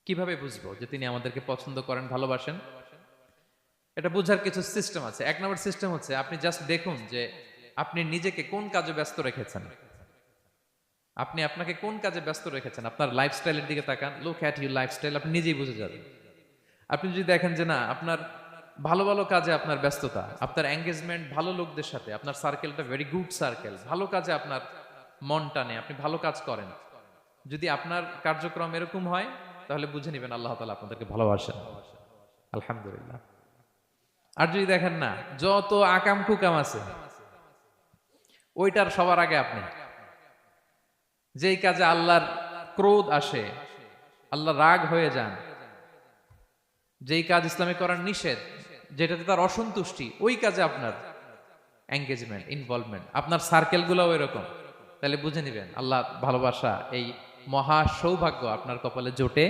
কিভাবে বুঝবো যে তিনি আমাদেরকে পছন্দ করেন, ভালোবাসেন? এটা বোঝার কিছু সিস্টেম আছে। এক নম্বর সিস্টেম হচ্ছে আপনি জাস্ট দেখুন যে আপনি নিজেকে কোন কাজে ব্যস্ত রেখেছেন। আপনি আপনাকে কোন কাজে ব্যস্ত রেখেছেন? আপনার লাইফস্টাইলের দিকে তাকান। লুক এট ইউর লাইফস্টাইল, আপনি নিজেই বুঝে যাবেন। আপনি যদি দেখেন যে না, আপনার ভালো, ভালো কাজে আপনার ব্যস্ততা, আপনার এনগেজমেন্ট ভালো লোকদের সাথে, আপনার সার্কেলটা ভেরি গুড সার্কেল, ভালো কাজে আপনার মন টানে, আপনি ভালো কাজ করেন। যদি আপনার কার্যক্রম এরকম হয়, তাহলে বুঝে নিবেন আল্লাহ তাআলা আপনাদেরকে ভালোবাসেন। আলহামদুলিল্লাহ। আর যদি দেখেন না, যত আকাম কুকাম আছে, ওইটার সবার আগে আপনি। যেই কাজে আল্লাহর ক্রোধ আসে, আল্লাহ রাগ হয়ে যান, যেই কাজ ইসলামে করার নিষেধ, যেটাতে তার অসন্তুষ্টি, ওই কাজে আপনার এঙ্গেজমেন্ট, ইনভলভমেন্ট, আপনার সার্কেল গুলাও এরকম, তাহলে বুঝে নিবেন আল্লাহ ভালোবাসা, এই মহা সৌভাগ্য আপনার কপালে জোটে।